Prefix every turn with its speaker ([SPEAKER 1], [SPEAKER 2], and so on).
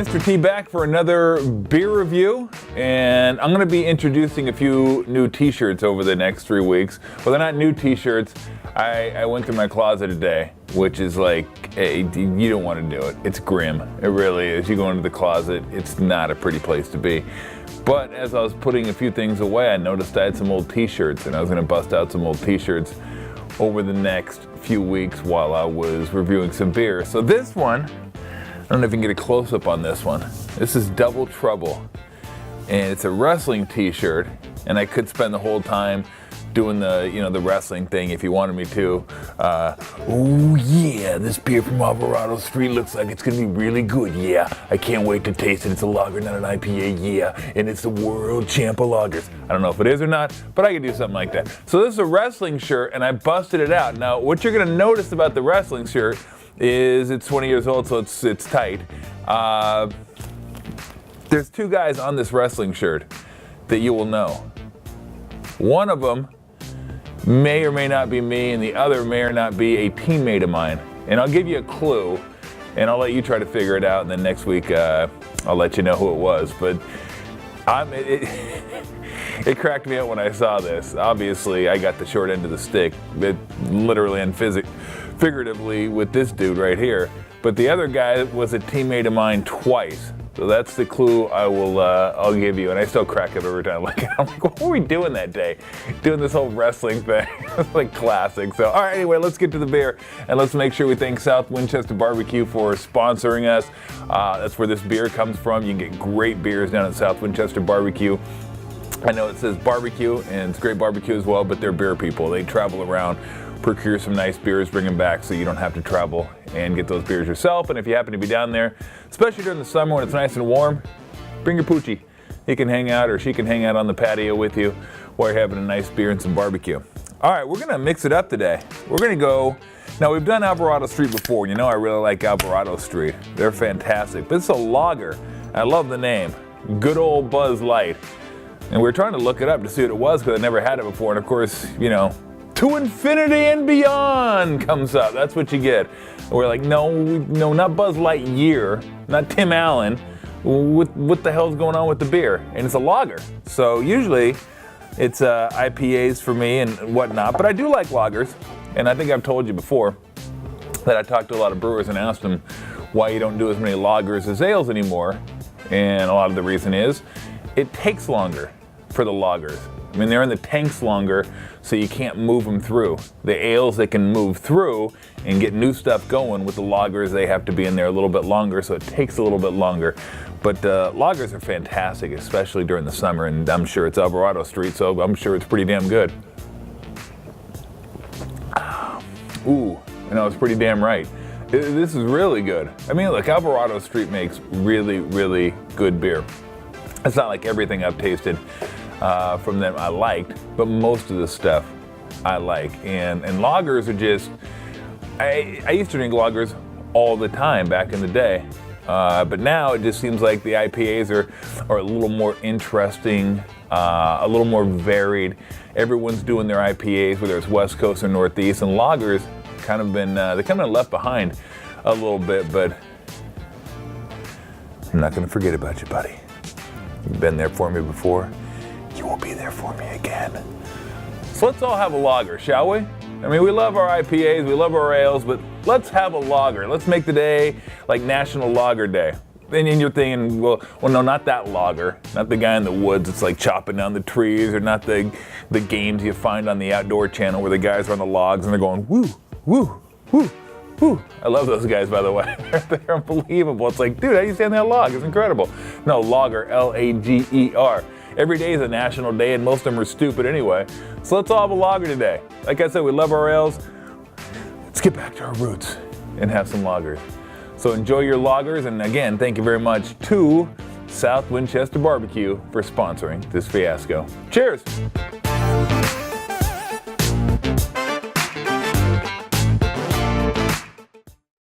[SPEAKER 1] Mr. T back for another beer review, and I'm going to be introducing a few new t-shirts over the next 3 weeks. Well, they're not new t-shirts. I went through my closet today, which is like, hey, you don't want to do it. It's grim. It really is. You go into the closet, it's not a pretty place to be. But as I was putting a few things away, I noticed I had some old t-shirts, and I was going to bust out some old t-shirts over the next few weeks while I was reviewing some beer. So this one, I don't know if you can get a close-up on this one. This is Double Trouble, and it's a wrestling t-shirt, and I could spend the whole time doing the wrestling thing if you wanted me to. Oh yeah, this beer from Alvarado Street looks like it's gonna be really good. Yeah, I can't wait to taste it. It's a lager, not an IPA. Yeah, and it's the world champ of lagers. I don't know if it is or not, but I could do something like that. So this is a wrestling shirt, and I busted it out. Now, what you're gonna notice about the wrestling shirt is it's 20 years old, so it's tight. There's two guys on this wrestling shirt that you will know. One of them may or may not be me, and the other may or not be a teammate of mine. And I'll give you a clue, and I'll let you try to figure it out, and then next week I'll let you know who it was. But it cracked me up when I saw this. Obviously, I got the short end of the stick, literally and figuratively with this dude right here. But the other guy was a teammate of mine twice. So that's the clue I'll give you, and I still crack up every time. I'm like, what were we doing that day? Doing this whole wrestling thing. It's like classic. So, all right, anyway, let's get to the beer, and let's make sure we thank South Winchester Barbecue for sponsoring us. That's where this beer comes from. You can get great beers down at South Winchester Barbecue. I know it says barbecue, and it's great barbecue as well, but they're beer people. They travel around, procure some nice beers, bring them back so you don't have to travel and get those beers yourself. And if you happen to be down there, especially during the summer when it's nice and warm, bring your poochie. He can hang out, or she can hang out on the patio with you while you're having a nice beer and some barbecue. All right, we're gonna mix it up today. We're gonna go, now we've done Alvarado Street before. You know I really like Alvarado Street. They're fantastic, but it's a lager. I love the name, good old Buzz Light. And we were trying to look it up to see what it was because I never had it before. And of course, to infinity and beyond comes up. That's what you get. And we're like, no, not Buzz Lightyear, not Tim Allen. What the hell's going on with the beer? And it's a lager. So usually it's IPAs for me and whatnot. But I do like lagers. And I think I've told you before that I talked to a lot of brewers and asked them why you don't do as many lagers as ales anymore. And a lot of the reason is it takes longer for the lagers. I mean, they're in the tanks longer, so you can't move them through. The ales, they can move through and get new stuff going. With the lagers, they have to be in there a little bit longer, so it takes a little bit longer. But lagers are fantastic, especially during the summer, and I'm sure it's Alvarado Street, so I'm sure it's pretty damn good. Ooh, it's pretty damn right. This is really good. I mean, look, Alvarado Street makes really, really good beer. It's not like everything I've tasted from them I liked, but most of the stuff I like. And lagers are just, I used to drink lagers all the time back in the day, but now it just seems like the IPAs are a little more interesting, a little more varied. Everyone's doing their IPAs, whether it's West Coast or Northeast, and lagers kind of been, they kind of left behind a little bit, but I'm not gonna forget about you, buddy. You've been there for me before. You will be there for me again. So let's all have a lager, shall we? I mean, we love our IPAs, we love our ales, but let's have a lager. Let's make the day like National LagerDay. And you're thinking, well, no, not that lager. Not the guy in the woods that's like chopping down the trees, or not the games you find on the Outdoor Channel where the guys are on the logs and they're going, woo, woo, woo. Whew. I love those guys, by the way. They're unbelievable. It's like, dude, how do you stand that log? It's incredible. No, lager, L-A-G-E-R. Every day is a national day, and most of them are stupid anyway. So let's all have a lager today. Like I said, we love our ales. Let's get back to our roots and have some lagers. So enjoy your lagers, and again, thank you very much to South Winchester Barbecue for sponsoring this fiasco. Cheers!